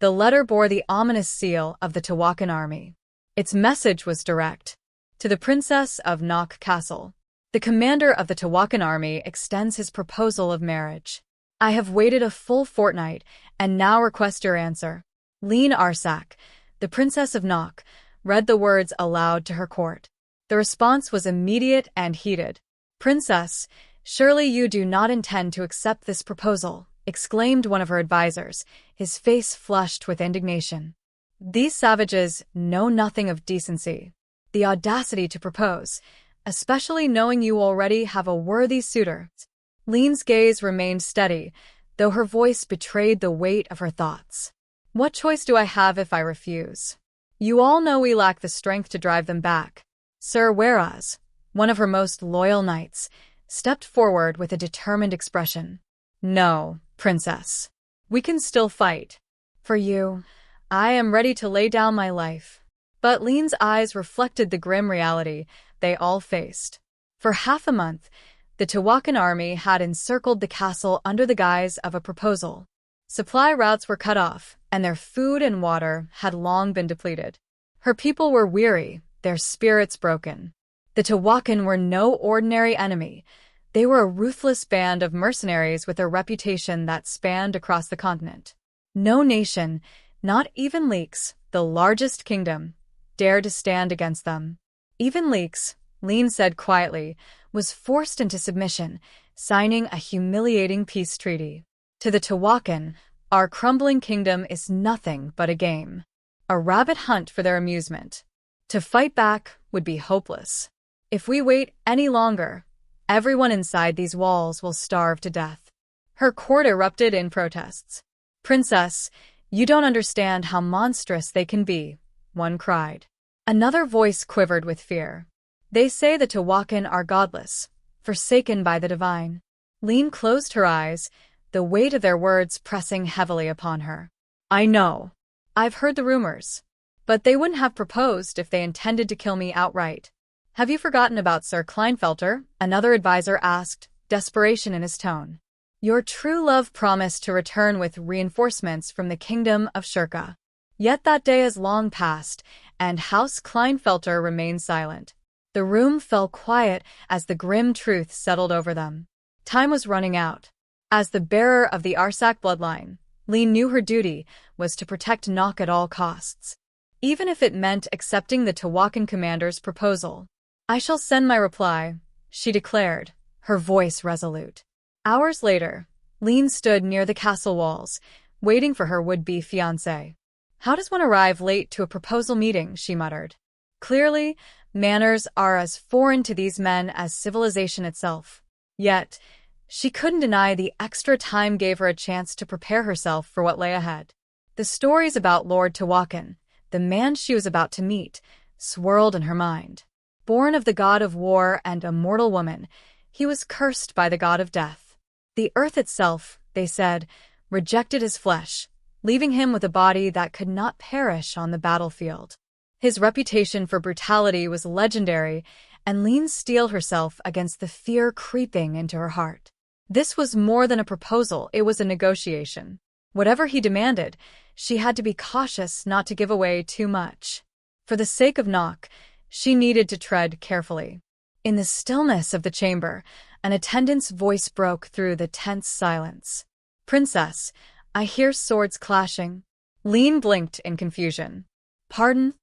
The letter bore the ominous seal of the Tiwakan army. Its message was direct. To the Princess of Nauk Castle. The commander of the Tiwakan army extends his proposal of marriage. I have waited a full fortnight, and now request your answer. Liene Arsac, the Princess of Nauk, read the words aloud to her court. The response was immediate and heated. Princess, surely you do not intend to accept this proposal, exclaimed one of her advisers, his face flushed with indignation. These savages know nothing of decency. The audacity to propose, especially knowing you already have a worthy suitor. Liene's gaze remained steady, though her voice betrayed the weight of her thoughts. What choice do I have if I refuse? You all know we lack the strength to drive them back. Sir Whereas, one of her most loyal knights, stepped forward with a determined expression. No, Princess. We can still fight. For you, I am ready to lay down my life. But Liene's eyes reflected the grim reality they all faced. For half a month, the Tiwakan army had encircled the castle under the guise of a proposal. Supply routes were cut off, and their food and water had long been depleted. Her people were weary, their spirits broken. The Tiwakan were no ordinary enemy. They were a ruthless band of mercenaries with a reputation that spanned across the continent. No nation, not even Leaks, the largest kingdom, dared to stand against them. Even Leaks, Liene said quietly, was forced into submission, signing a humiliating peace treaty. To the Tiwakan, our crumbling kingdom is nothing but a game, a rabbit hunt for their amusement. To fight back would be hopeless. If we wait any longer, everyone inside these walls will starve to death. Her court erupted in protests. Princess, you don't understand how monstrous they can be, one cried. Another voice quivered with fear. They say the Tiwakan are godless, forsaken by the divine. Liene closed her eyes, the weight of their words pressing heavily upon her. I know. I've heard the rumors. But they wouldn't have proposed if they intended to kill me outright. Have you forgotten about Sir Klinefelter? Another advisor asked, desperation in his tone. Your true love promised to return with reinforcements from the kingdom of Shurka. Yet that day has long passed, and House Klinefelter remained silent. The room fell quiet as the grim truth settled over them. Time was running out. As the bearer of the Arsac bloodline, Liene knew her duty was to protect Nauk at all costs, even if it meant accepting the Tiwakan commander's proposal. I shall send my reply, she declared, her voice resolute. Hours later, Liene stood near the castle walls, waiting for her would-be fiancé. How does one arrive late to a proposal meeting, she muttered. Clearly, manners are as foreign to these men as civilization itself. Yet, she couldn't deny the extra time gave her a chance to prepare herself for what lay ahead. The stories about Lord Tiwakan, the man she was about to meet, swirled in her mind. Born of the god of war and a mortal woman, he was cursed by the god of death. The earth itself, they said, rejected his flesh, leaving him with a body that could not perish on the battlefield. His reputation for brutality was legendary, and Liene steeled herself against the fear creeping into her heart. This was more than a proposal, it was a negotiation. Whatever he demanded, she had to be cautious not to give away too much. For the sake of Nauk, she needed to tread carefully. In the stillness of the chamber, an attendant's voice broke through the tense silence. Princess, I hear swords clashing. Liene blinked in confusion. Pardon?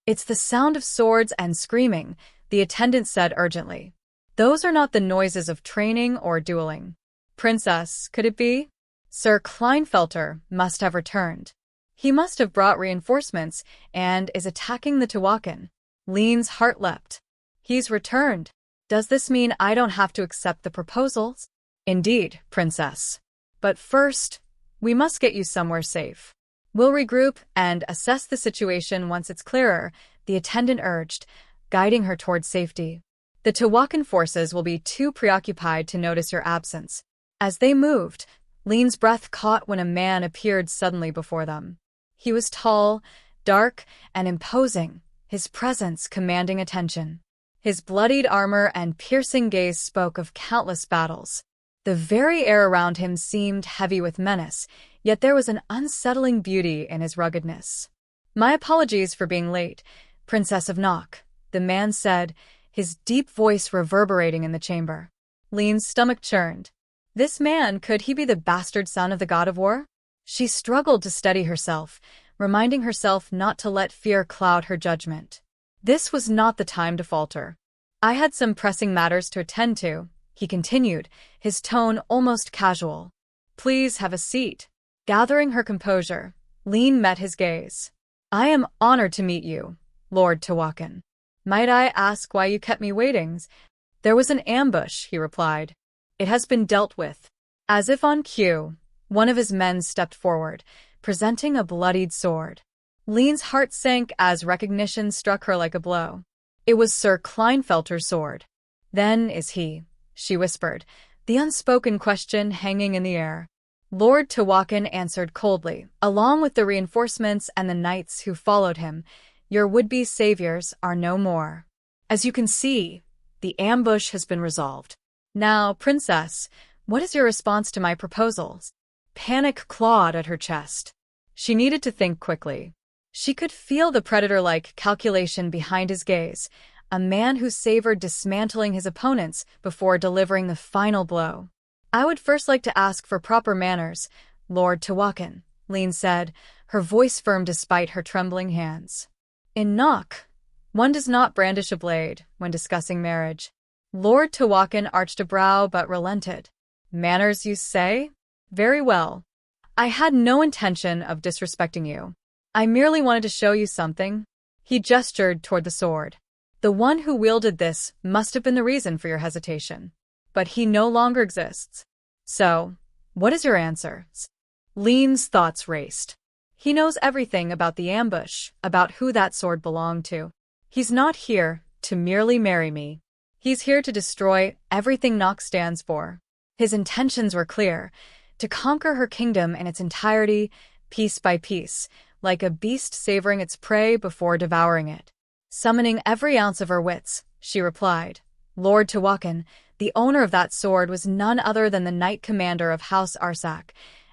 It's the sound of swords and screaming, the attendant said urgently. Those are not the noises of training or dueling. Princess, could it be? Sir Klinefelter must have returned. He must have brought reinforcements and is attacking the Tiwakan. Liene's heart leapt. He's returned. Does this mean I don't have to accept the proposals? Indeed, Princess. But first, we must get you somewhere safe. We'll regroup and assess the situation once it's clearer, the attendant urged, guiding her toward safety. The Tiwakan forces will be too preoccupied to notice your absence. As they moved, Liene's breath caught when a man appeared suddenly before them. He was tall, dark, and imposing, his presence commanding attention. His bloodied armor and piercing gaze spoke of countless battles. The The very air around him seemed heavy with menace, yet there was an unsettling beauty in his ruggedness. "My apologies for being late, Princess of Nauk," the man said, his deep voice reverberating in the chamber. Liene's stomach churned. This man, could he be the bastard son of the god of war? She struggled to steady herself, reminding herself not to let fear cloud her judgment. This was not the time to falter. "I had some pressing matters to attend to," he continued, his tone almost casual. "Please have a seat." Gathering her composure, Liene met his gaze. "I am honored to meet you, Lord Tiwakan. Might I ask why you kept me waiting?" "There was an ambush," he replied. "It has been dealt with." As if on cue, one of his men stepped forward, presenting a bloodied sword. Liene's heart sank as recognition struck her like a blow. It was Sir Kleinfelter's sword. "Then is he," she whispered, the unspoken question hanging in the air. Lord Tiwakan answered coldly, along with the reinforcements and the knights who followed him, "Your would-be saviors are no more. As you can see, the ambush has been resolved. Now, Princess, what is your response to my proposals?" Panic clawed at her chest. She needed to think quickly. She could feel the predator-like calculation behind his gaze, a man who savored dismantling his opponents before delivering the final blow. "I would first like to ask for proper manners, Lord Tiwakan," Liene said, her voice firm despite her trembling hands. "In Nauk, one does not brandish a blade when discussing marriage." Lord Tiwakan arched a brow but relented. "Manners, you say? Very well. I had no intention of disrespecting you. I merely wanted to show you something." He gestured toward the sword. "The one who wielded this must have been the reason for your hesitation. But he no longer exists. So, what is your answer?" Liene's thoughts raced. "He knows everything about the ambush, about who that sword belonged to. He's not here to merely marry me. He's here to destroy everything Nauk stands for." His intentions were clear: to conquer her kingdom in its entirety, piece by piece, like a beast savoring its prey before devouring it. Summoning every ounce of her wits, she replied, "Lord Tiwakan, the owner of that sword was none other than the knight commander of House Arsac,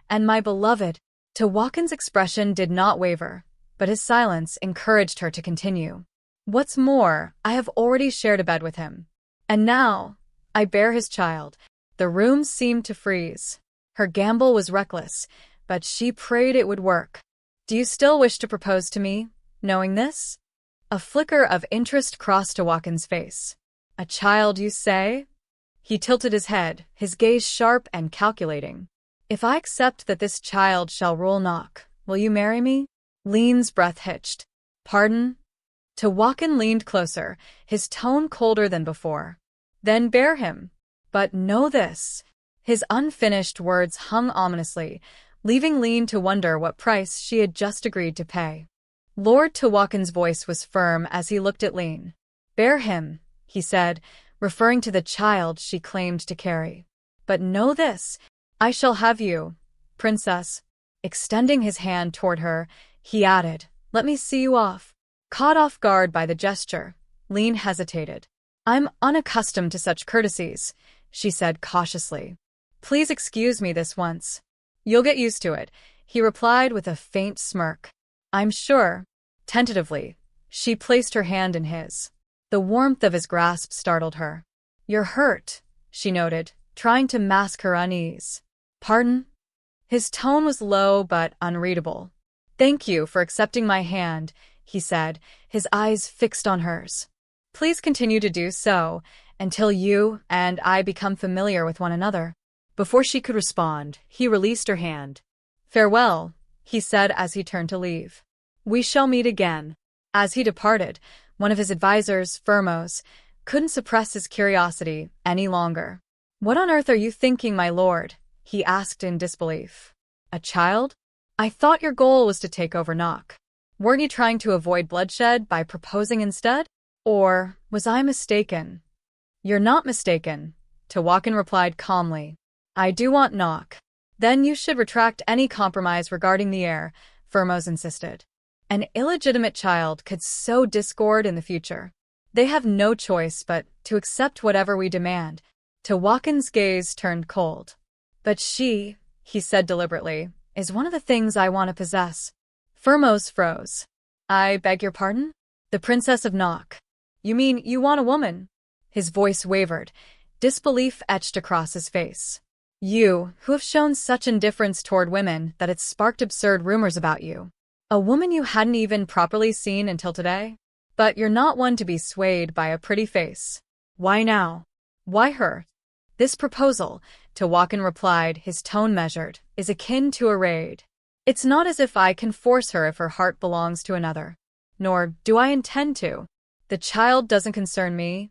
and my beloved." Tiwakan's expression did not waver, but his silence encouraged her to continue. "What's more, I have already shared a bed with him. And now, I bear his child." The room seemed to freeze. Her gamble was reckless, but she prayed it would work. "Do you still wish to propose to me, knowing this?" A flicker of interest crossed Tiwakan's face. "A child, you say?" He tilted his head, his gaze sharp and calculating. "If I accept that this child shall rule Nauk, will you marry me?" Liene's breath hitched. "Pardon?" Tiwakan leaned closer, his tone colder than before. "Then bear him. But know this." His unfinished words hung ominously, leaving Liene to wonder what price she had just agreed to pay. Lord Tiwakan's voice was firm as he looked at Liene. "Bear him," he said, referring to the child she claimed to carry. "But know this, I shall have you, Princess." Extending his hand toward her, he added, "Let me see you off." Caught off guard by the gesture, Liene hesitated. "I'm unaccustomed to such courtesies," she said cautiously. "Please excuse me this once." "You'll get used to it," he replied with a faint smirk. "I'm sure." Tentatively, she placed her hand in his. The warmth of his grasp startled her. "You're hurt," she noted, trying to mask her unease. "Pardon?" His tone was low but unreadable. "Thank you for accepting my hand," he said, his eyes fixed on hers. "Please continue to do so until you and I become familiar with one another." Before she could respond, he released her hand. "Farewell," he said as he turned to leave. "We shall meet again." As he departed, one of his advisors, Firmos, couldn't suppress his curiosity any longer. "What on earth are you thinking, my lord?" he asked in disbelief. "A child? I thought your goal was to take over Nauk. Weren't you trying to avoid bloodshed by proposing instead? Or was I mistaken?" "You're not mistaken," Tiwakan replied calmly. "I do want Nauk." "Then you should retract any compromise regarding the heir," Firmos insisted. "An illegitimate child could sow discord in the future. They have no choice but to accept whatever we demand." Tiwakan's gaze turned cold. But she, he said deliberately, is one of the things I want to possess. Firmos froze. I beg your pardon? The Princess of Nauk. You mean you want a woman? His voice wavered. Disbelief etched across his face. You, who have shown such indifference toward women that it's sparked absurd rumors about you. A woman you hadn't even properly seen until today? But you're not one to be swayed by a pretty face. Why now? Why her? This proposal, Tiwakan replied, his tone measured, is akin to a raid. It's not as if I can force her if her heart belongs to another. Nor do I intend to. The child doesn't concern me.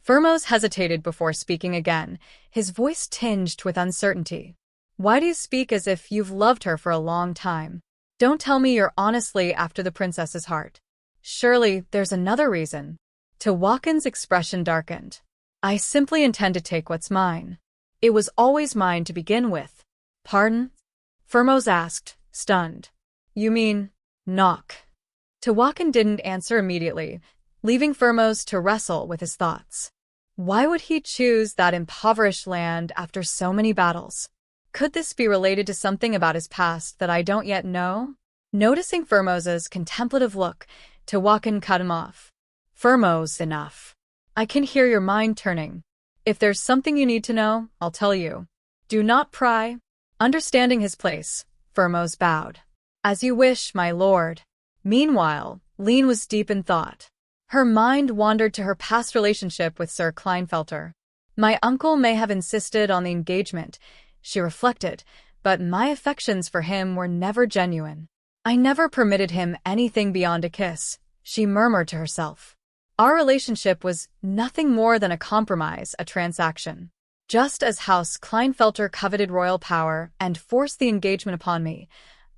Firmos hesitated before speaking again, his voice tinged with uncertainty. Why do you speak as if you've loved her for a long time? Don't tell me you're honestly after the princess's heart. Surely there's another reason. Tiwakan's expression darkened. I simply intend to take what's mine. It was always mine to begin with. Pardon? Firmos asked, stunned. You mean, Nauk? Tiwakan didn't answer immediately, leaving Firmos to wrestle with his thoughts. Why would he choose that impoverished land after so many battles? Could this be related to something about his past that I don't yet know? Noticing Firmos's contemplative look, Tiwakan cut him off. Firmos, enough. I can hear your mind turning. If there's something you need to know, I'll tell you. Do not pry. Understanding his place, Firmos bowed. As you wish, my lord. Meanwhile, Liene was deep in thought. Her mind wandered to her past relationship with Sir Kleinfelter. My uncle may have insisted on the engagement, she reflected, but my affections for him were never genuine. I never permitted him anything beyond a kiss, she murmured to herself. Our relationship was nothing more than a compromise, a transaction. Just as House Kleinfelter coveted royal power and forced the engagement upon me,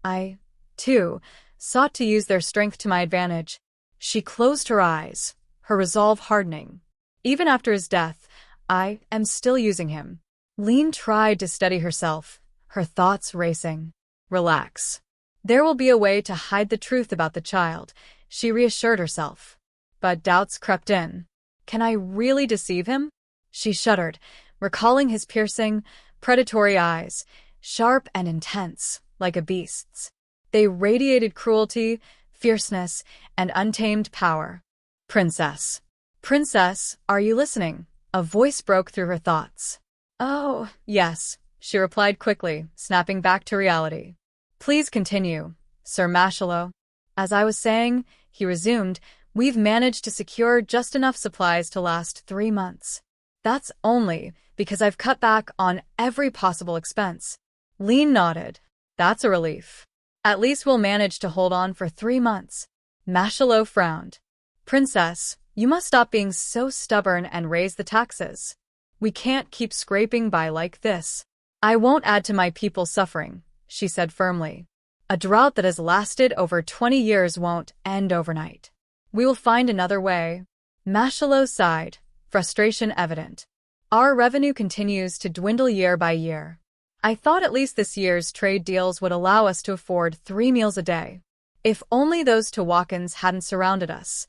I, too, sought to use their strength to my advantage. She closed her eyes, her resolve hardening. Even after his death, I am still using him. Liene tried to steady herself, her thoughts racing. Relax. There will be a way to hide the truth about the child, she reassured herself. But doubts crept in. Can I really deceive him? She shuddered, recalling his piercing, predatory eyes, sharp and intense, like a beast's. They radiated cruelty, fierceness, and untamed power. Princess. Princess, are you listening? A voice broke through her thoughts. Oh, yes, she replied quickly, snapping back to reality. Please continue, Sir Mashallow. As I was saying, he resumed, we've managed to secure just enough supplies to last 3 months. That's only because I've cut back on every possible expense. Liene nodded. That's a relief. At least we'll manage to hold on for 3 months. Mashallow frowned. Princess, you must stop being so stubborn and raise the taxes. We can't keep scraping by like this. I won't add to my people's suffering, she said firmly. A drought that has lasted over 20 years won't end overnight. We will find another way. Mashallow sighed, frustration evident. Our revenue continues to dwindle year by year. I thought at least this year's trade deals would allow us to afford 3 meals a day. If only those Tiwakans hadn't surrounded us.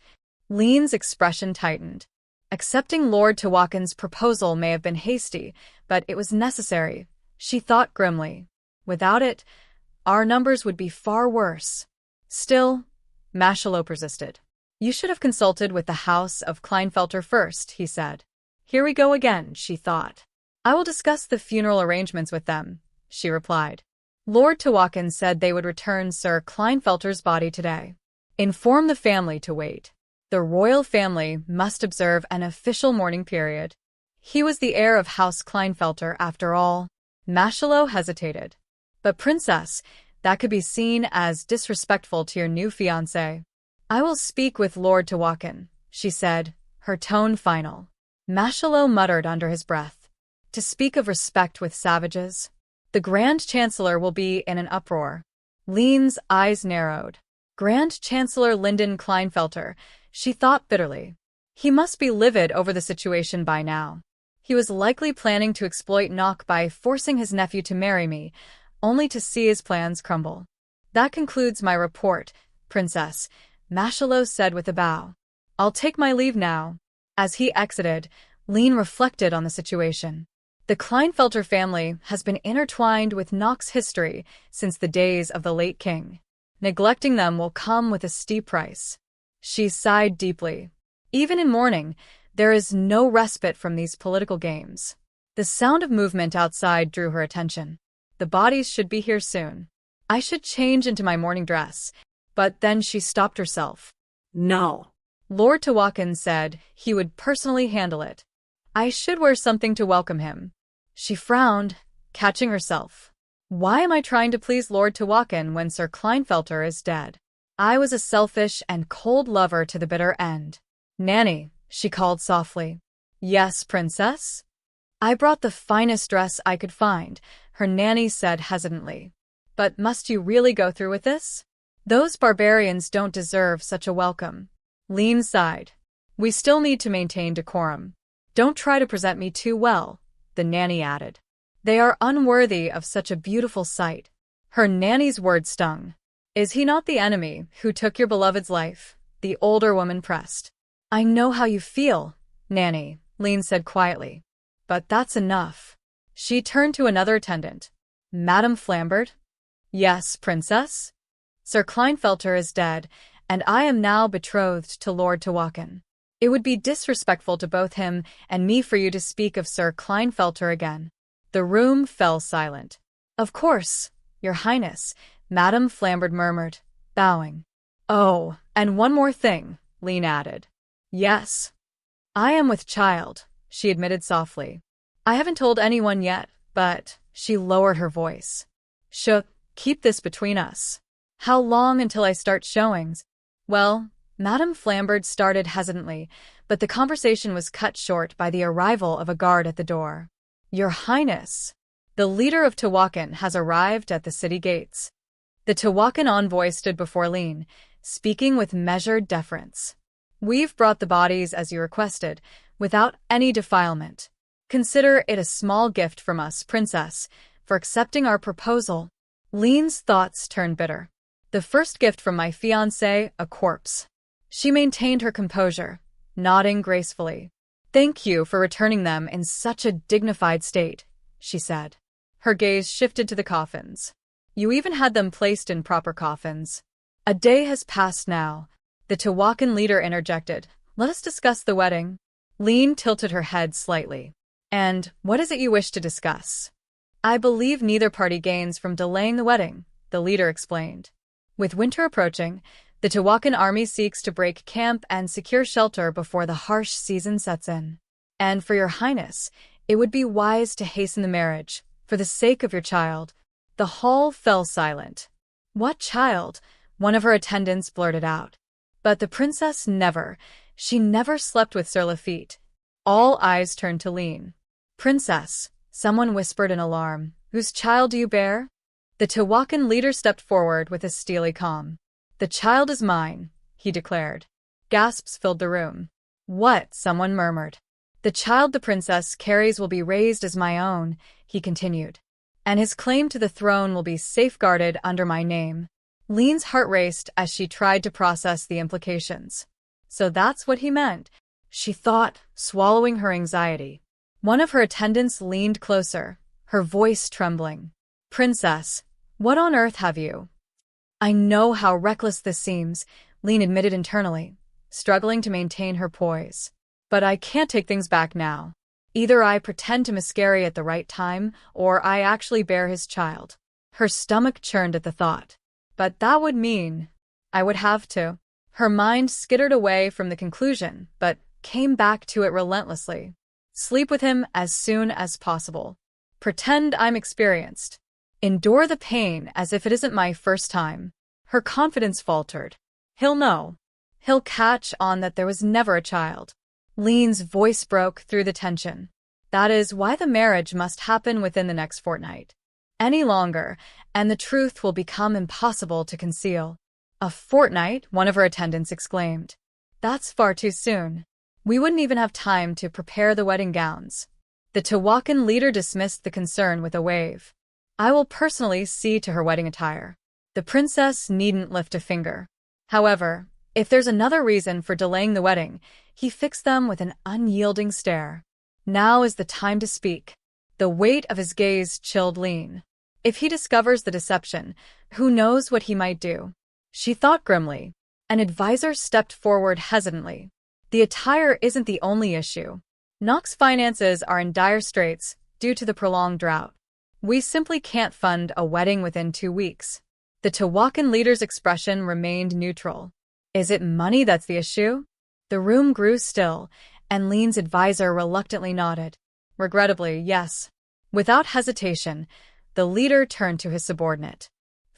Liene's expression tightened. Accepting Lord Tiwakan's proposal may have been hasty, but it was necessary, she thought grimly. Without it, our numbers would be far worse. Still, Mashallow persisted. You should have consulted with the House of Kleinfelter first, he said. Here we go again, she thought. I will discuss the funeral arrangements with them, she replied. Lord Tiwakan said they would return Sir Kleinfelter's body today. Inform the family to wait. The royal family must observe an official mourning period. He was the heir of House Kleinfelter after all. Mashallow hesitated. But princess, that could be seen as disrespectful to your new fiancé. I will speak with Lord Tiwakan, she said, her tone final. Mashallow muttered under his breath. To speak of respect with savages? The Grand Chancellor will be in an uproar. Liene's eyes narrowed. Grand Chancellor Lyndon Kleinfelter, she thought bitterly. He must be livid over the situation by now. He was likely planning to exploit Nauk by forcing his nephew to marry me, only to see his plans crumble. That concludes my report, Princess, Mashallow said with a bow. I'll take my leave now. As he exited, Liene reflected on the situation. The Kleinfelter family has been intertwined with Nauk's history since the days of the late king. Neglecting them will come with a steep price. She sighed deeply. Even in mourning, there is no respite from these political games. The sound of movement outside drew her attention. The bodies should be here soon. I should change into my morning dress. But then she stopped herself. No. Lord Tiwakan said he would personally handle it. I should wear something to welcome him. She frowned, catching herself. Why am I trying to please Lord Tiwakan when Sir Kleinfelter is dead? I was a selfish and cold lover to the bitter end. Nanny, she called softly. Yes, princess? I brought the finest dress I could find, her nanny said hesitantly. But must you really go through with this? Those barbarians don't deserve such a welcome. Liene sighed. We still need to maintain decorum. Don't try to present me too well, the nanny added. They are unworthy of such a beautiful sight. Her nanny's words stung. Is he not the enemy who took your beloved's life? The older woman pressed. I know how you feel, Nanny, Liene said quietly. But that's enough. She turned to another attendant. Madame Flambert? Yes, princess? Sir Kleinfelter is dead, and I am now betrothed to Lord Tiwakan. It would be disrespectful to both him and me for you to speak of Sir Kleinfelter again. The room fell silent. Of course, Your Highness, Madame Flambert murmured, bowing. Oh, and one more thing, Liene added. Yes. I am with child, she admitted softly. I haven't told anyone yet, but, she lowered her voice. Keep this between us. How long until I start showings? Well, Madame Flambert started hesitantly, but the conversation was cut short by the arrival of a guard at the door. Your Highness, the leader of Tiwakan has arrived at the city gates. The Tiwakan envoy stood before Liene, speaking with measured deference. We've brought the bodies as you requested, without any defilement. Consider it a small gift from us, Princess, for accepting our proposal. Liene's thoughts turned bitter. The first gift from my fiancé, a corpse. She maintained her composure, nodding gracefully. Thank you for returning them in such a dignified state, she said. Her gaze shifted to the coffins. You even had them placed in proper coffins. A day has passed now. The Tiwakan leader interjected. Let us discuss the wedding. Liene tilted her head slightly. And what is it you wish to discuss? I believe neither party gains from delaying the wedding, the leader explained. With winter approaching, the Tiwakan army seeks to break camp and secure shelter before the harsh season sets in. And for your Highness, it would be wise to hasten the marriage, for the sake of your child. The hall fell silent. What child? One of her attendants blurted out. But the princess never. She never slept with Sir Lafitte. All eyes turned to Liene. Princess, someone whispered in alarm. Whose child do you bear? The Tiwakan leader stepped forward with a steely calm. The child is mine, he declared. Gasps filled the room. What? Someone murmured. The child the princess carries will be raised as my own, he continued. And his claim to the throne will be safeguarded under my name. Liene's heart raced as she tried to process the implications. So that's what he meant, she thought, swallowing her anxiety. One of her attendants leaned closer, her voice trembling. Princess, what on earth have you? I know how reckless this seems, Liene admitted internally, struggling to maintain her poise. But I can't take things back now. Either I pretend to miscarry at the right time, or I actually bear his child. Her stomach churned at the thought. But that would mean I would have to. Her mind skittered away from the conclusion, but came back to it relentlessly. Sleep with him as soon as possible. Pretend I'm experienced. Endure the pain as if it isn't my first time. Her confidence faltered. He'll know. He'll catch on that there was never a child. Liene's voice broke through the tension. That is why the marriage must happen within the next fortnight. Any longer, and the truth will become impossible to conceal. A fortnight, one of her attendants exclaimed. That's far too soon. We wouldn't even have time to prepare the wedding gowns. The Tiwakan leader dismissed the concern with a wave. I will personally see to her wedding attire. The princess needn't lift a finger. However, if there's another reason for delaying the wedding, he fixed them with an unyielding stare. Now is the time to speak. The weight of his gaze chilled Liene. If he discovers the deception, who knows what he might do? She thought grimly. An advisor stepped forward hesitantly. The attire isn't the only issue. Nauk's finances are in dire straits due to the prolonged drought. We simply can't fund a wedding within 2 weeks. The Tiwakan leader's expression remained neutral. Is it money that's the issue? The room grew still, and Liene's advisor reluctantly nodded. Regrettably, yes. Without hesitation, the leader turned to his subordinate.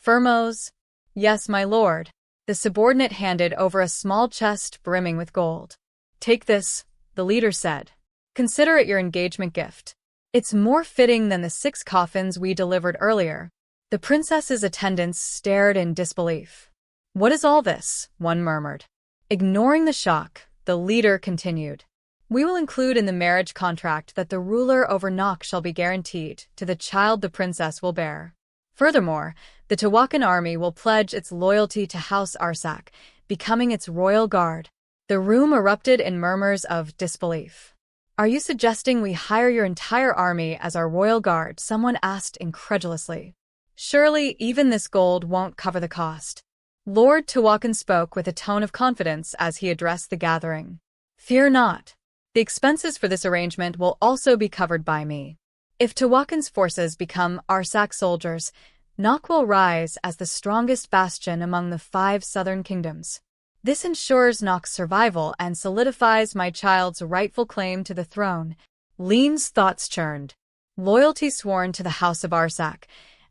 Firmos? Yes, my lord. The subordinate handed over a small chest brimming with gold. Take this, the leader said. Consider it your engagement gift. It's more fitting than the 6 coffins we delivered earlier. The princess's attendants stared in disbelief. What is all this? One murmured. Ignoring the shock, the leader continued. We will include in the marriage contract that the ruler over Nauk shall be guaranteed to the child the princess will bear. Furthermore, the Tiwakan army will pledge its loyalty to House Arsac, becoming its royal guard. The room erupted in murmurs of disbelief. Are you suggesting we hire your entire army as our royal guard? Someone asked incredulously. Surely even this gold won't cover the cost. Lord Tiwakan spoke with a tone of confidence as he addressed the gathering. Fear not. The expenses for this arrangement will also be covered by me. If Tiwakan's forces become Arsac soldiers, Nauk will rise as the strongest bastion among the 5 southern kingdoms. This ensures Nauk's survival and solidifies my child's rightful claim to the throne. Liene's thoughts churned. Loyalty sworn to the House of Arsac,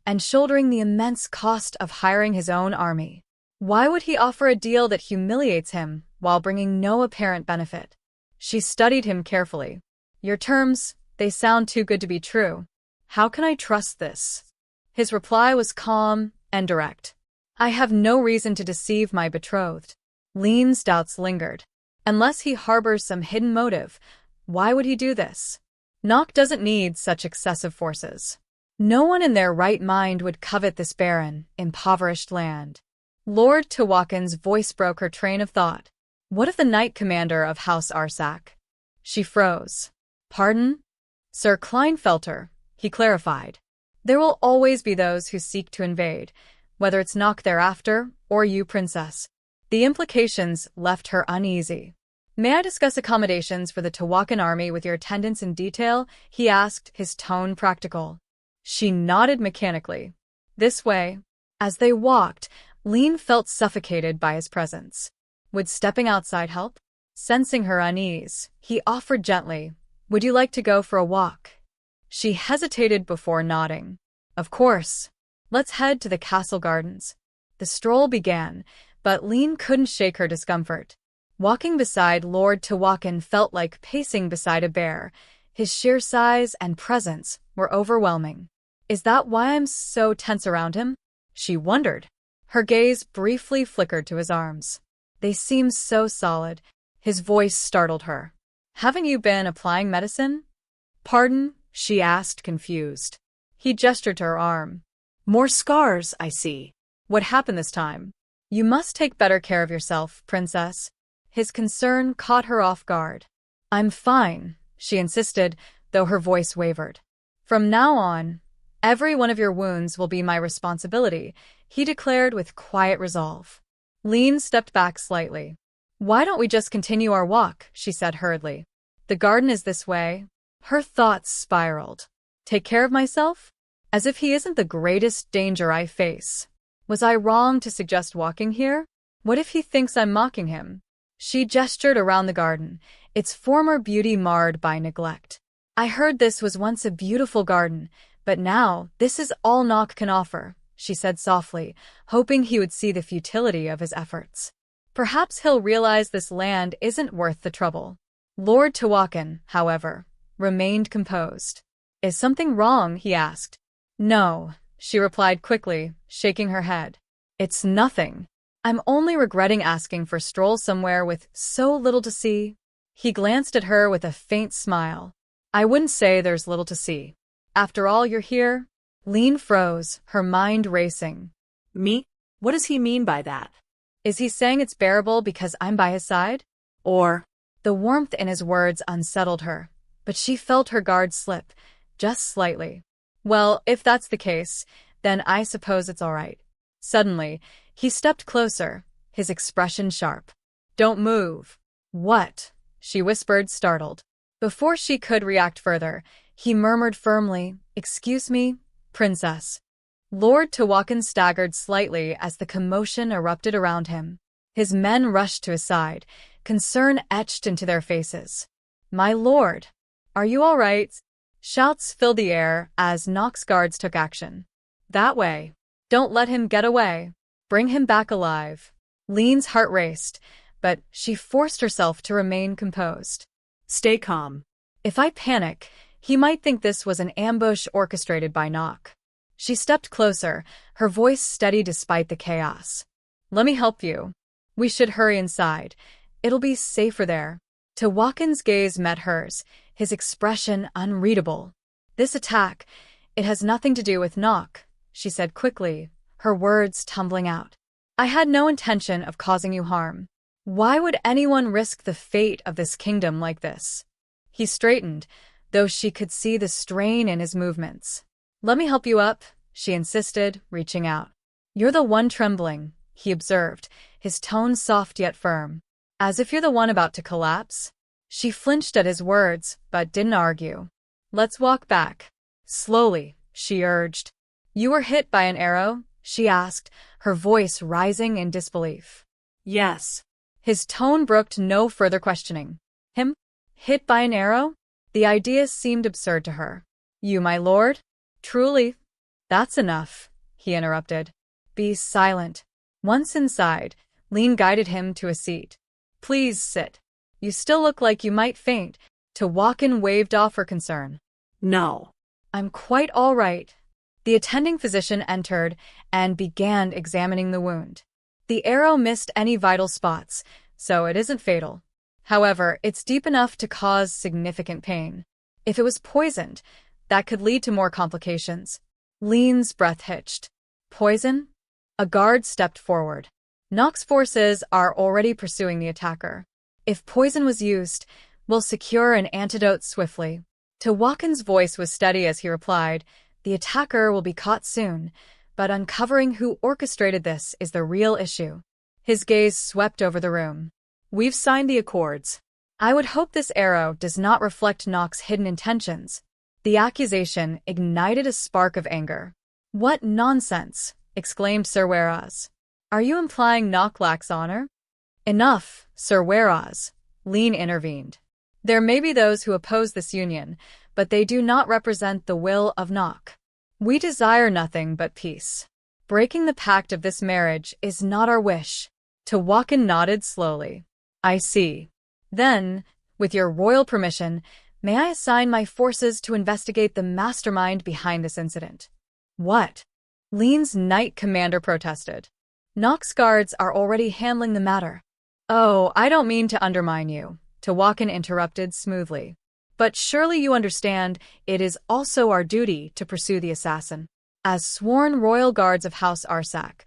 and shouldering the immense cost of hiring his own army. Why would he offer a deal that humiliates him while bringing no apparent benefit? She studied him carefully. Your terms, they sound too good to be true. How can I trust this? His reply was calm and direct. I have no reason to deceive my betrothed. Liene's doubts lingered. Unless he harbors some hidden motive, why would he do this? Nauk doesn't need such excessive forces. No one in their right mind would covet this barren, impoverished land. Lord Tiwakan's voice broke her train of thought. What of the knight commander of House Arsac? She froze. Pardon? Sir Kleinfelter, he clarified. There will always be those who seek to invade, whether it's Nauk thereafter or you, princess. The implications left her uneasy. May I discuss accommodations for the Tiwakan army with your attendants in detail? He asked, his tone practical. She nodded mechanically. This way. As they walked, Liene felt suffocated by his presence. Would stepping outside help? Sensing her unease, he offered gently, Would you like to go for a walk? She hesitated before nodding. Of course. Let's head to the castle gardens. The stroll began, but Liene couldn't shake her discomfort. Walking beside Lord Tiwakan felt like pacing beside a bear. His sheer size and presence were overwhelming. Is that why I'm so tense around him? She wondered. Her gaze briefly flickered to his arms. They seemed so solid. His voice startled her. Haven't you been applying medicine? Pardon? She asked, confused. He gestured to her arm. More scars, I see. What happened this time? You must take better care of yourself, princess. His concern caught her off guard. I'm fine, she insisted, though her voice wavered. From now on, every one of your wounds will be my responsibility, he declared with quiet resolve. Liene stepped back slightly. Why don't we just continue our walk, she said hurriedly. The garden is this way. Her thoughts spiraled. Take care of myself? As if he isn't the greatest danger I face. Was I wrong to suggest walking here? What if he thinks I'm mocking him? She gestured around the garden, its former beauty marred by neglect. I heard this was once a beautiful garden, but now this is all Nauk can offer, she said softly, hoping he would see the futility of his efforts. Perhaps he'll realize this land isn't worth the trouble. Lord Tiwakan, however, remained composed. Is something wrong? He asked. No, she replied quickly, shaking her head. It's nothing. I'm only regretting asking for a stroll somewhere with so little to see. He glanced at her with a faint smile. I wouldn't say there's little to see. After all, you're here? Liene froze, her mind racing. Me? What does he mean by that? Is he saying it's bearable because I'm by his side? Or? The warmth in his words unsettled her, but but she felt her guard slip, just slightly. Well, if that's the case, then I suppose it's all right. Suddenly, he stepped closer, his expression sharp. Don't move. What? She whispered, startled. Before she could react further, he murmured firmly, Excuse me, princess. Lord Tiwakan staggered slightly as the commotion erupted around him. His men rushed to his side, concern etched into their faces. My lord, are you all right? Shouts filled the air as Nauk's guards took action. That way. Don't let him get away. Bring him back alive. Liene's heart raced, but she forced herself to remain composed. Stay calm. If I panic, he might think this was an ambush orchestrated by Nauk. She stepped closer, her voice steady despite the chaos. Let me help you. We should hurry inside. It'll be safer there. Tiwakan's gaze met hers, his expression unreadable. This attack, it has nothing to do with Nauk, she said quickly, her words tumbling out. I had no intention of causing you harm. Why would anyone risk the fate of this kingdom like this? He straightened, though she could see the strain in his movements. Let me help you up, she insisted, reaching out. You're the one trembling, he observed, his tone soft yet firm. As if you're the one about to collapse? She flinched at his words, but didn't argue. Let's walk back. Slowly, she urged. You were hit by an arrow? She asked, her voice rising in disbelief. Yes. His tone brooked no further questioning. Him? Hit by an arrow? The idea seemed absurd to her. You, my lord? Truly? That's enough, he interrupted. Be silent. Once inside, Liene guided him to a seat. Please sit. You still look like you might faint. Tiwakan waved off her concern. No. I'm quite all right. The attending physician entered and began examining the wound. The arrow missed any vital spots, so it isn't fatal. However, it's deep enough to cause significant pain. If it was poisoned, that could lead to more complications. Liene's breath hitched. Poison? A guard stepped forward. Nauk's forces are already pursuing the attacker. If poison was used, we'll secure an antidote swiftly. Tiwakan's voice was steady as he replied, The attacker will be caught soon, but uncovering who orchestrated this is the real issue. His gaze swept over the room. We've signed the accords. I would hope this arrow does not reflect Nauk's hidden intentions. The accusation ignited a spark of anger. What nonsense, exclaimed Sir Weraz. Are you implying Nauk lacks honor? Enough, Sir Weraz, Liene intervened. There may be those who oppose this union, but they do not represent the will of Nauk. We desire nothing but peace. Breaking the pact of this marriage is not our wish. Tiwakan nodded slowly. I see. Then, with your royal permission, may I assign my forces to investigate the mastermind behind this incident? What? Liene's knight commander protested. Nauk's guards are already handling the matter. Oh, I don't mean to undermine you, Tiwakan interrupted smoothly. But surely you understand it is also our duty to pursue the assassin. As sworn royal guards of House Arsac,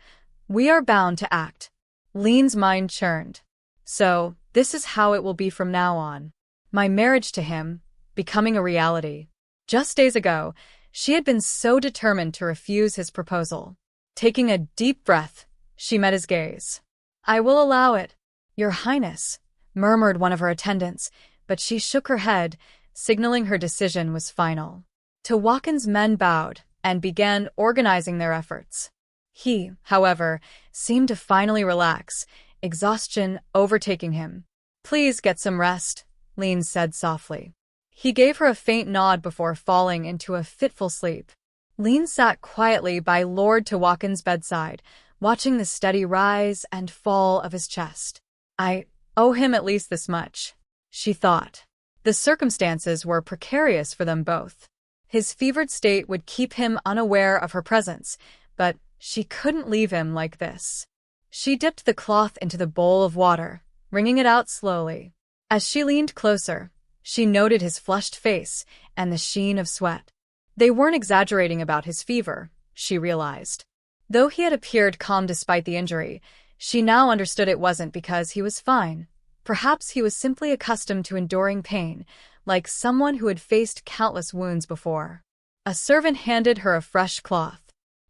we are bound to act. Liene's mind churned. So, this is how it will be from now on. My marriage to him, becoming a reality. Just days ago, she had been so determined to refuse his proposal. Taking a deep breath, she met his gaze. I will allow it, Your Highness, murmured one of her attendants, but she shook her head, signaling her decision was final. Tiwakan's men bowed and began organizing their efforts. He, however, seemed to finally relax, exhaustion overtaking him. Please get some rest, Liene said softly. He gave her a faint nod before falling into a fitful sleep. Liene sat quietly by Lord Tiwakan's bedside, watching the steady rise and fall of his chest. I owe him at least this much, she thought. The circumstances were precarious for them both. His fevered state would keep him unaware of her presence, but she couldn't leave him like this. She dipped the cloth into the bowl of water, wringing it out slowly. As she leaned closer, she noted his flushed face and the sheen of sweat. They weren't exaggerating about his fever, she realized. Though he had appeared calm despite the injury, she now understood it wasn't because he was fine. Perhaps he was simply accustomed to enduring pain, like someone who had faced countless wounds before. A servant handed her a fresh cloth.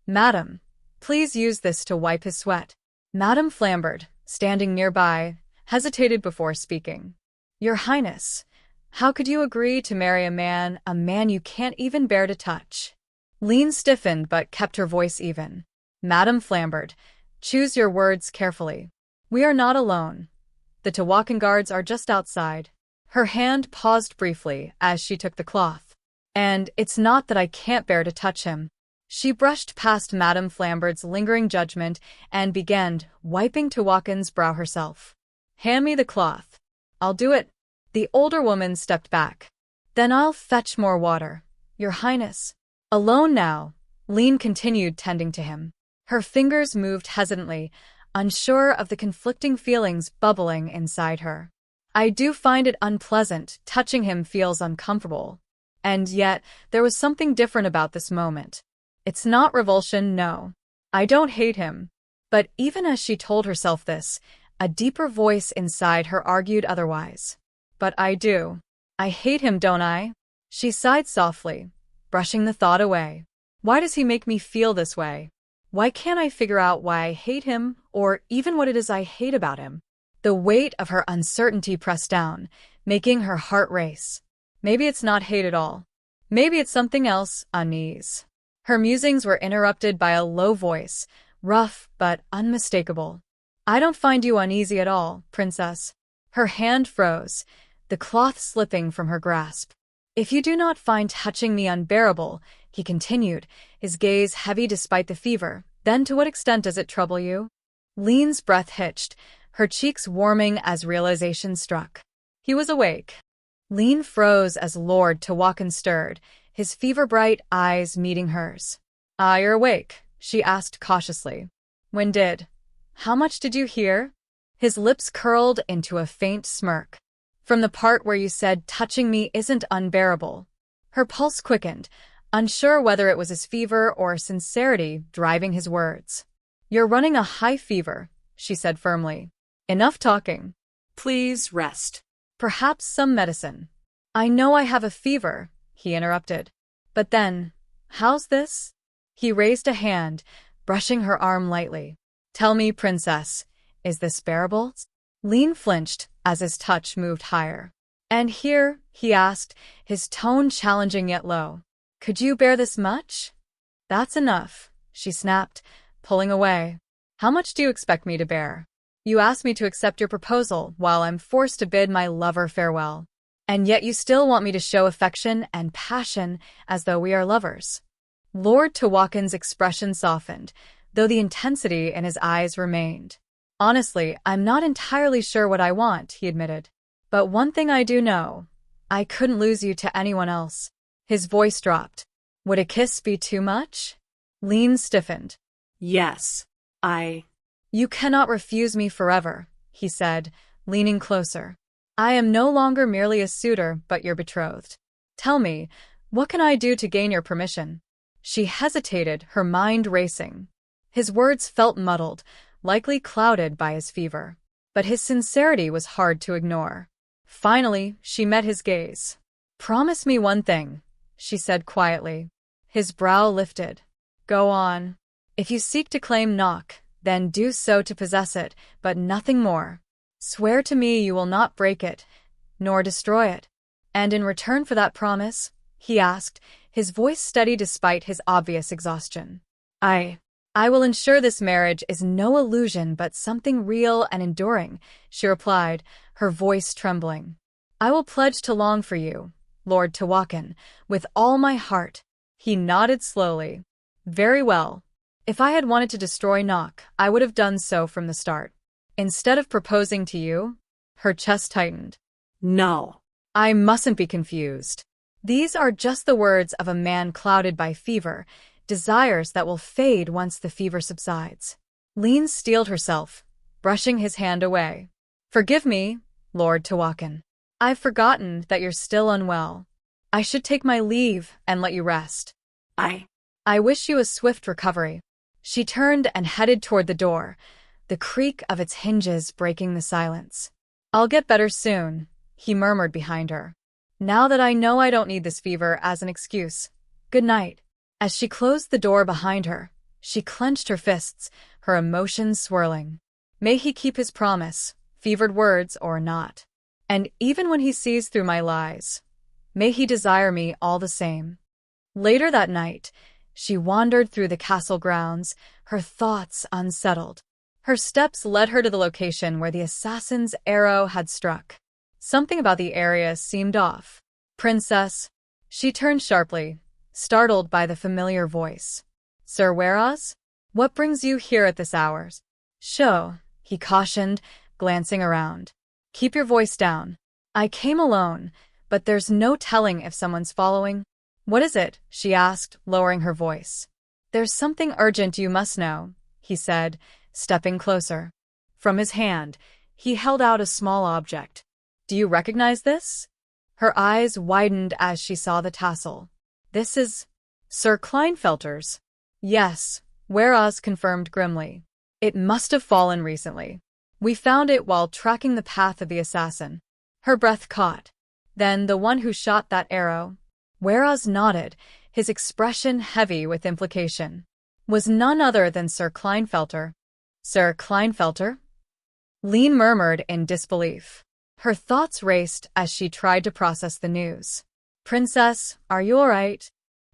"Madam, please use this to wipe his sweat." Madame Flambard, standing nearby, hesitated before speaking. "Your Highness, how could you agree to marry a man you can't even bear to touch?" Liene stiffened but kept her voice even. "Madame Flambard, choose your words carefully. We are not alone. The Tiwakan guards are just outside." Her hand paused briefly as she took the cloth. "And it's not that I can't bear to touch him." She brushed past Madame Flambard's lingering judgment and began wiping Tiwakan's brow herself. "Hand me the cloth." "I'll do it." The older woman stepped back. "Then I'll fetch more water, Your Highness." Alone now, Liene continued tending to him. Her fingers moved hesitantly, unsure of the conflicting feelings bubbling inside her. "I do find it unpleasant, touching him feels uncomfortable. And yet, there was something different about this moment. It's not revulsion, no. I don't hate him." But even as she told herself this, a deeper voice inside her argued otherwise. "But I do. I hate him, don't I?" She sighed softly, brushing the thought away. "Why does he make me feel this way? Why can't I figure out why I hate him, or even what it is I hate about him?" The weight of her uncertainty pressed down, making her heart race. Maybe it's not hate at all. Maybe it's something else, unease. Her musings were interrupted by a low voice, rough but unmistakable. "I don't find you uneasy at all, Princess." Her hand froze, the cloth slipping from her grasp. "If you do not find touching me unbearable," he continued, his gaze heavy despite the fever, "then to what extent does it trouble you?" Liene's breath hitched, her cheeks warming as realization struck. He was awake. Liene froze as Lord Tiwakan stirred, his fever-bright eyes meeting hers. "Ah, you're awake," she asked cautiously. "When did? How much did you hear?" His lips curled into a faint smirk. "From the part where you said touching me isn't unbearable." Her pulse quickened, unsure whether it was his fever or sincerity driving his words. "You're running a high fever," she said firmly. "Enough talking. Please rest." "Perhaps some medicine." "I know I have a fever," he interrupted. "But then, how's this?" He raised a hand, brushing her arm lightly. "Tell me, Princess, is this bearable?" Liene flinched as his touch moved higher. "And here?" he asked, his tone challenging yet low. "Could you bear this much?" "That's enough," she snapped, pulling away. "How much do you expect me to bear? You asked me to accept your proposal while I'm forced to bid my lover farewell. And yet you still want me to show affection and passion as though we are lovers." Lord Tiwakan's expression softened, though the intensity in his eyes remained. "Honestly, I'm not entirely sure what I want," he admitted. "But one thing I do know. I couldn't lose you to anyone else." His voice dropped. "Would a kiss be too much?" Liene stiffened. "Yes, "You cannot refuse me forever," he said, leaning closer. "I am no longer merely a suitor but your betrothed. Tell me, what can I do to gain your permission?" She hesitated, her mind racing. His words felt muddled, likely clouded by his fever. But his sincerity was hard to ignore. Finally, she met his gaze. "Promise me one thing," she said quietly. His brow lifted. "Go on. If you seek to claim Nauk, then do so to possess it, but nothing more. Swear to me you will not break it, nor destroy it." "And in return for that promise?" he asked, his voice steady despite his obvious exhaustion. I will ensure this marriage is no illusion but something real and enduring," she replied, her voice trembling. "I will pledge to long for you, Lord Tiwakan, with all my heart." He nodded slowly. "Very well. If I had wanted to destroy Nauk, I would have done so from the start. Instead of proposing to you?" Her chest tightened. No. "I mustn't be confused. These are just the words of a man clouded by fever, desires that will fade once the fever subsides." Liene steeled herself, brushing his hand away. "Forgive me, Lord Tiwakan. I've forgotten that you're still unwell. I should take my leave and let you rest. I wish you a swift recovery." She turned and headed toward the door, the creak of its hinges breaking the silence. I'll get better soon, he murmured behind her. Now that I know I don't need this fever as an excuse. Good night. As she closed the door behind her, she clenched her fists, her emotions swirling. May he keep his promise, fevered words or not. And even when he sees through my lies, may he desire me all the same. Later that night, she wandered through the castle grounds, her thoughts unsettled. Her steps led her to the location where the assassin's arrow had struck. Something about the area seemed off. Princess, she turned sharply, startled by the familiar voice. Sir Whereas? What brings you here at this hour? Show, he cautioned, glancing around. Keep your voice down. I came alone, but there's no telling if someone's following. What is it? She asked, lowering her voice. There's something urgent you must know, he said, stepping closer. From his hand, he held out a small object. Do you recognize this? Her eyes widened as she saw the tassel. This is Sir Kleinfelter's. Yes, Whereas confirmed grimly. It must have fallen recently. We found it while tracking the path of the assassin. Her breath caught. Then the one who shot that arrow. Whereas nodded, his expression heavy with implication. Was none other than Sir Kleinfelter. Sir Kleinfelter? Liene murmured in disbelief. Her thoughts raced as she tried to process the news. Princess, are you all right?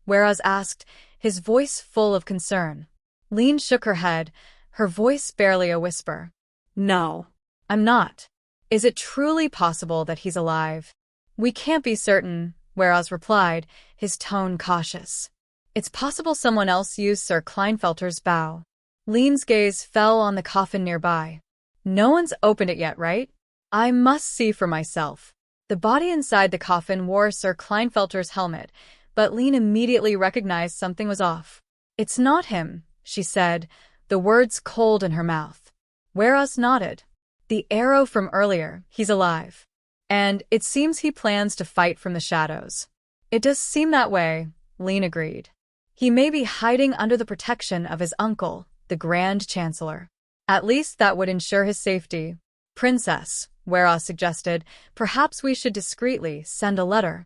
Whereas asked, his voice full of concern. Liene shook her head, her voice barely a whisper. No. I'm not. Is it truly possible that he's alive? We can't be certain, Whereas replied, his tone cautious. It's possible someone else used Sir Kleinfelter's bow. Liene's gaze fell on the coffin nearby. No one's opened it yet, right? I must see for myself. The body inside the coffin wore Sir Kleinfelter's helmet, but Liene immediately recognized something was off. It's not him, she said, the words cold in her mouth. Whereas nodded. The arrow from earlier, he's alive. And it seems he plans to fight from the shadows. It does seem that way, Liene agreed. He may be hiding under the protection of his uncle, the Grand Chancellor. At least that would ensure his safety. Princess, Whereas suggested, perhaps we should discreetly send a letter.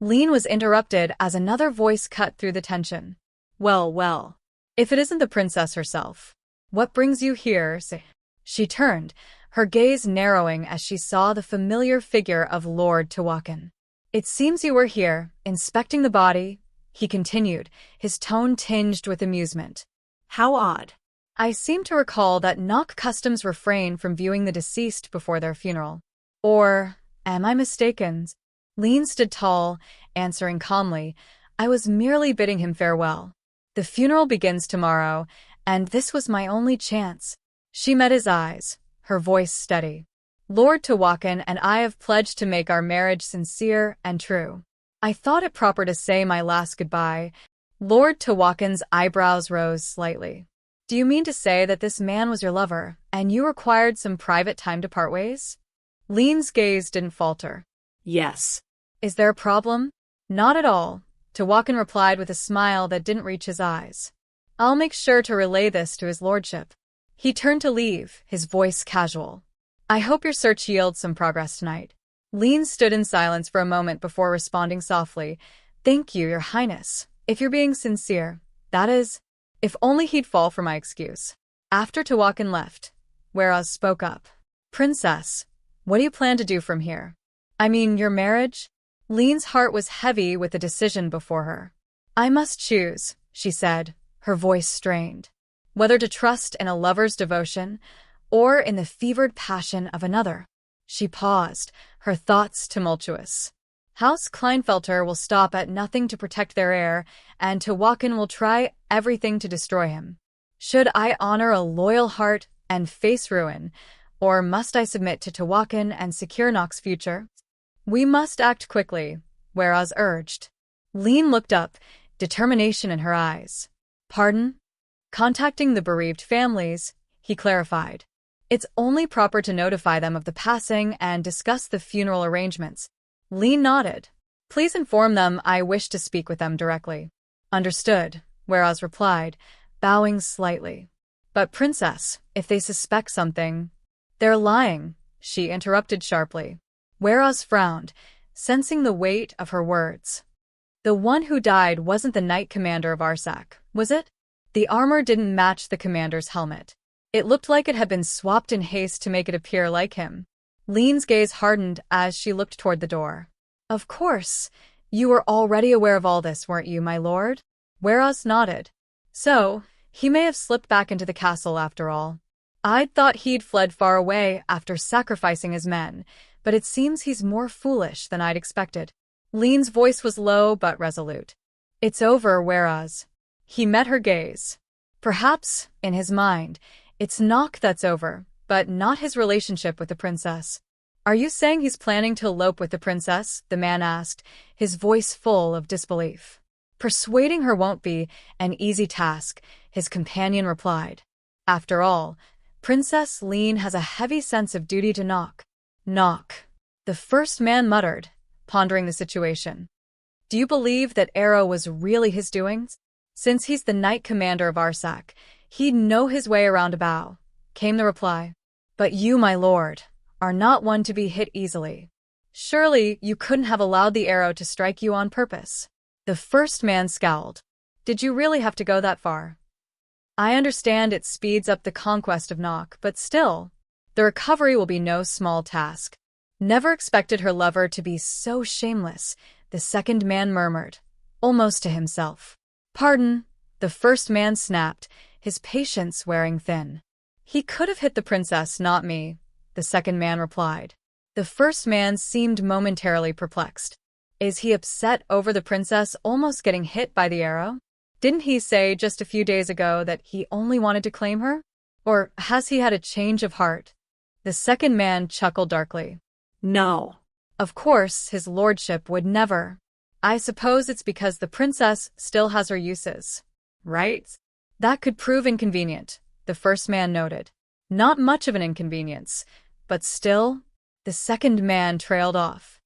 Liene was interrupted as another voice cut through the tension. Well, if it isn't the princess herself. What brings you here? She turned, her gaze narrowing as she saw the familiar figure of Lord Tiwakan. It seems you were here, inspecting the body, he continued, his tone tinged with amusement. How odd. I seem to recall that Nauk customs refrain from viewing the deceased before their funeral. Or, am I mistaken? Liene stood tall, answering calmly, I was merely bidding him farewell. The funeral begins tomorrow, and this was my only chance. She met his eyes, her voice steady. Lord Tiwakan and I have pledged to make our marriage sincere and true. I thought it proper to say my last goodbye. Lord Tiwakan's eyebrows rose slightly. Do you mean to say that this man was your lover, and you required some private time to part ways? Liene's gaze didn't falter. Yes. Is there a problem? Not at all, Tiwakan replied with a smile that didn't reach his eyes. I'll make sure to relay this to his lordship. He turned to leave, his voice casual. I hope your search yields some progress tonight. Liene stood in silence for a moment before responding softly. Thank you, your highness. If you're being sincere, that is, if only he'd fall for my excuse. After Tiwakan left, Whereas spoke up. Princess, what do you plan to do from here? I mean, your marriage? Liene's heart was heavy with the decision before her. I must choose, she said, her voice strained. Whether to trust in a lover's devotion or in the fevered passion of another. She paused, her thoughts tumultuous. House Kleinfelter will stop at nothing to protect their heir, and Tiwakan will try everything to destroy him. Should I honor a loyal heart and face ruin, or must I submit to Tiwakan and secure Nauk's future? We must act quickly, Whereas urged. Liene looked up, determination in her eyes. Pardon? Contacting the bereaved families, he clarified. It's only proper to notify them of the passing and discuss the funeral arrangements. Liene nodded. Please inform them I wish to speak with them directly. Understood, Whereas replied, bowing slightly. But princess, if they suspect something... They're lying, she interrupted sharply. Whereas frowned, sensing the weight of her words. The one who died wasn't the Knight Commander of Arsac, was it? The armor didn't match the commander's helmet. It looked like it had been swapped in haste to make it appear like him. Liene's gaze hardened as she looked toward the door. Of course. You were already aware of all this, weren't you, my lord? Whereas nodded. So, he may have slipped back into the castle after all. I'd thought he'd fled far away after sacrificing his men, but it seems he's more foolish than I'd expected. Liene's voice was low but resolute. It's over, whereas. He met her gaze. Perhaps, in his mind, it's Nauk that's over, but not his relationship with the princess. Are you saying he's planning to elope with the princess? The man asked, his voice full of disbelief. Persuading her won't be an easy task, his companion replied. After all, Princess Liene has a heavy sense of duty to Nauk. Nauk, the first man muttered, pondering the situation. Do you believe that Arrow was really his doings? Since he's the Knight Commander of Arsac, he'd know his way around a bow, came the reply. But you, my lord, are not one to be hit easily. Surely you couldn't have allowed the arrow to strike you on purpose. The first man scowled. Did you really have to go that far? I understand it speeds up the conquest of Nauk, but still, the recovery will be no small task. Never expected her lover to be so shameless, the second man murmured, almost to himself. Pardon, the first man snapped, his patience wearing thin. He could have hit the princess, not me, the second man replied. The first man seemed momentarily perplexed. Is he upset over the princess almost getting hit by the arrow? Didn't he say just a few days ago that he only wanted to claim her? Or has he had a change of heart? The second man chuckled darkly. No. Of course, his lordship would never. I suppose it's because the princess still has her uses, right? That could prove inconvenient, the first man noted. Not much of an inconvenience, but still, the second man trailed off.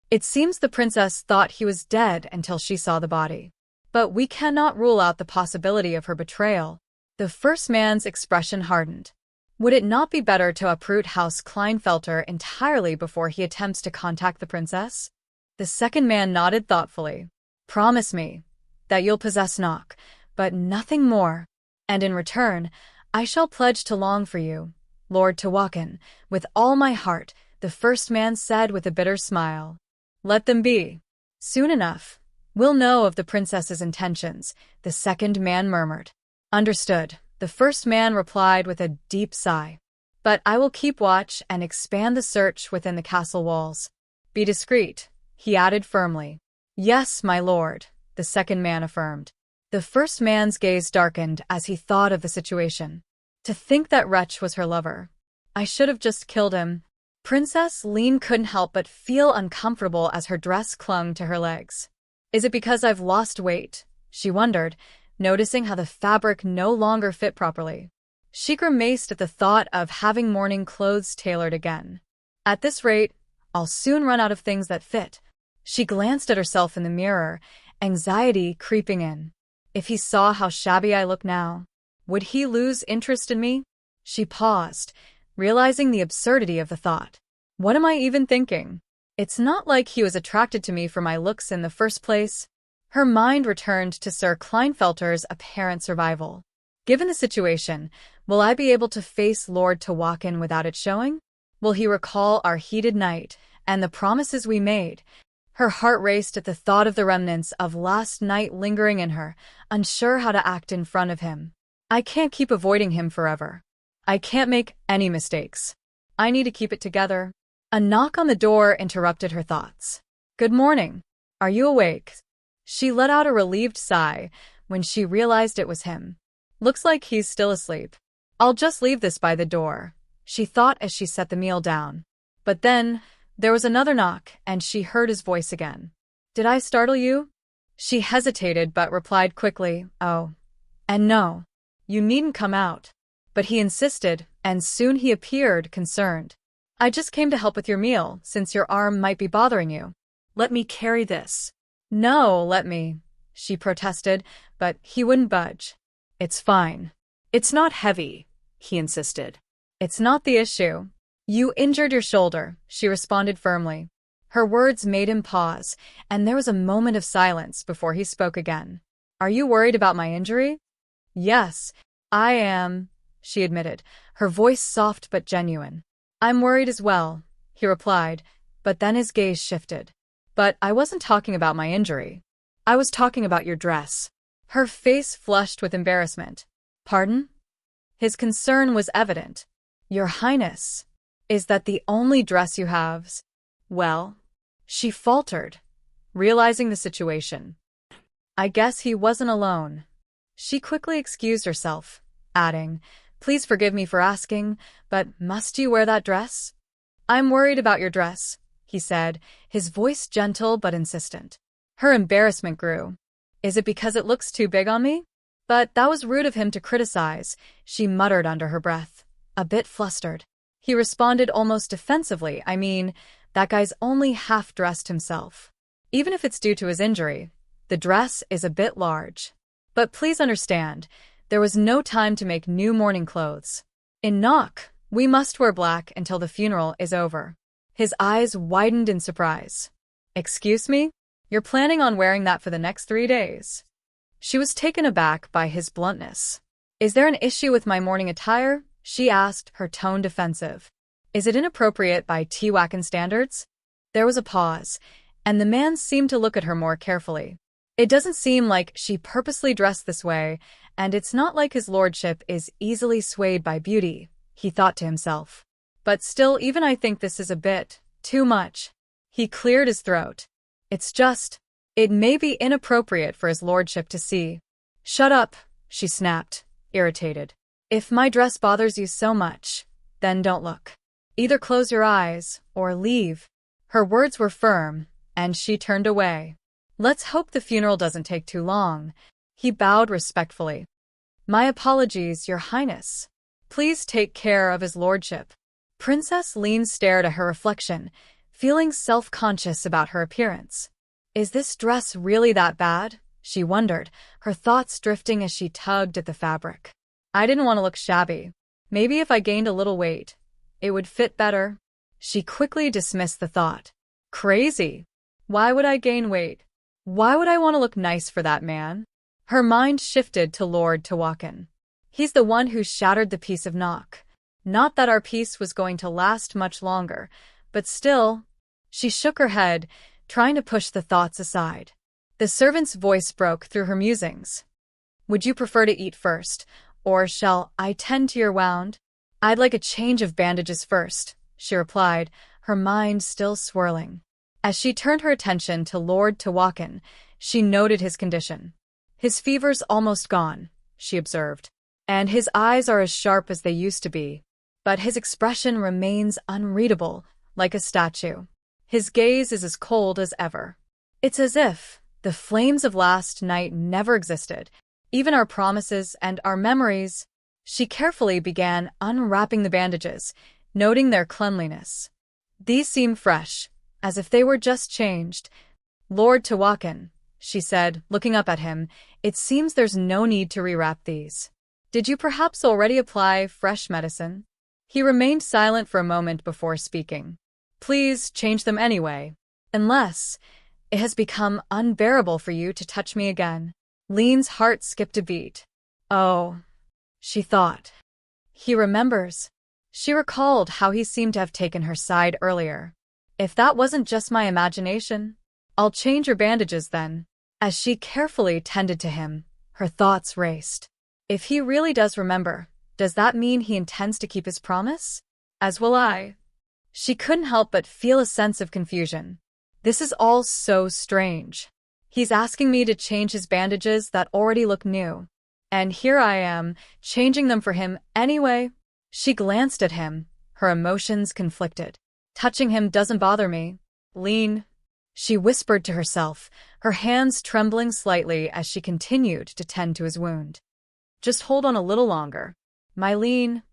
It seems the princess thought he was dead until she saw the body. But we cannot rule out the possibility of her betrayal. The first man's expression hardened. Would it not be better to uproot House Kleinfelter entirely before he attempts to contact the princess? The second man nodded thoughtfully. Promise me that you'll possess Nauk, but nothing more. And in return, I shall pledge to long for you, Lord Tiwakan, with all my heart, the first man said with a bitter smile. Let them be. Soon enough, we'll know of the princess's intentions, the second man murmured. Understood, the first man replied with a deep sigh. But I will keep watch and expand the search within the castle walls. Be discreet, he added firmly. Yes, my lord, the second man affirmed. The first man's gaze darkened as he thought of the situation. To think that wretch was her lover. I should have just killed him. Princess Liene couldn't help but feel uncomfortable as her dress clung to her legs. Is it because I've lost weight? She wondered, noticing how the fabric no longer fit properly. She grimaced at the thought of having morning clothes tailored again. At this rate, I'll soon run out of things that fit. She glanced at herself in the mirror, anxiety creeping in. If he saw how shabby I look now, would he lose interest in me? She paused, realizing the absurdity of the thought. What am I even thinking? It's not like he was attracted to me for my looks in the first place. Her mind returned to Sir Kleinfelter's apparent survival. Given the situation, will I be able to face Lord Tiwakan without it showing? Will he recall our heated night and the promises we made? Her heart raced at the thought of the remnants of last night lingering in her, unsure how to act in front of him. I can't keep avoiding him forever. I can't make any mistakes. I need to keep it together. A knock on the door interrupted her thoughts. Good morning. Are you awake? She let out a relieved sigh when she realized it was him. Looks like he's still asleep. I'll just leave this by the door, she thought as she set the meal down. But then, there was another knock, and she heard his voice again. Did I startle you? She hesitated but replied quickly, oh. And no. You needn't come out. But he insisted, and soon he appeared concerned. I just came to help with your meal, since your arm might be bothering you. Let me carry this. No, let me, she protested, but he wouldn't budge. It's fine. It's not heavy, he insisted. It's not the issue. You injured your shoulder, she responded firmly. Her words made him pause, and there was a moment of silence before he spoke again. Are you worried about my injury? Yes, I am, she admitted, her voice soft but genuine. I'm worried as well, he replied, but then his gaze shifted. But I wasn't talking about my injury. I was talking about your dress. Her face flushed with embarrassment. Pardon? His concern was evident. Your Highness, is that the only dress you have? Well, she faltered, realizing the situation. I guess he wasn't alone. She quickly excused herself, adding, Please forgive me for asking, but must you wear that dress? I'm worried about your dress, he said, his voice gentle but insistent. Her embarrassment grew. Is it because it looks too big on me? But that was rude of him to criticize, she muttered under her breath, a bit flustered. He responded almost defensively, that guy's only half-dressed himself. Even if it's due to his injury, the dress is a bit large. But please understand, there was no time to make new mourning clothes. In Nauk, we must wear black until the funeral is over. His eyes widened in surprise. Excuse me? You're planning on wearing that for the next 3 days? She was taken aback by his bluntness. Is there an issue with my mourning attire? She asked, her tone defensive. Is it inappropriate by Tiwakan standards? There was a pause, and the man seemed to look at her more carefully. It doesn't seem like she purposely dressed this way, and it's not like his lordship is easily swayed by beauty, he thought to himself. But still, even I think this is a bit too much. He cleared his throat. It's just, it may be inappropriate for his lordship to see. Shut up, she snapped, irritated. If my dress bothers you so much, then don't look. Either close your eyes, or leave. Her words were firm, and she turned away. Let's hope the funeral doesn't take too long. He bowed respectfully. My apologies, Your Highness. Please take care of his lordship. Princess Liene stared at her reflection, feeling self-conscious about her appearance. Is this dress really that bad? She wondered, her thoughts drifting as she tugged at the fabric. I didn't want to look shabby. Maybe if I gained a little weight, it would fit better. She quickly dismissed the thought. Crazy. Why would I gain weight? Why would I want to look nice for that man? Her mind shifted to Lord Tiwakan. He's the one who shattered the peace of Nauk. Not that our peace was going to last much longer, but still. She shook her head, trying to push the thoughts aside. The servant's voice broke through her musings. Would you prefer to eat first, or shall I tend to your wound? I'd like a change of bandages first, she replied, her mind still swirling. As she turned her attention to Lord Tiwakan, she noted his condition. His fever's almost gone, she observed, and his eyes are as sharp as they used to be, but his expression remains unreadable, like a statue. His gaze is as cold as ever. It's as if the flames of last night never existed, even our promises and our memories. She carefully began unwrapping the bandages, noting their cleanliness. These seem fresh, as if they were just changed. Lord Tiwakan, she said, looking up at him, it seems there's no need to rewrap these. Did you perhaps already apply fresh medicine? He remained silent for a moment before speaking. Please change them anyway, unless it has become unbearable for you to touch me again. Liene's heart skipped a beat. Oh, she thought. He remembers. She recalled how he seemed to have taken her side earlier. If that wasn't just my imagination, I'll change your bandages then. As she carefully tended to him, her thoughts raced. If he really does remember, does that mean he intends to keep his promise? As will I. She couldn't help but feel a sense of confusion. This is all so strange. He's asking me to change his bandages that already look new. And here I am, changing them for him anyway. She glanced at him, her emotions conflicted. Touching him doesn't bother me. Liene, she whispered to herself, her hands trembling slightly as she continued to tend to his wound. Just hold on a little longer. My Liene,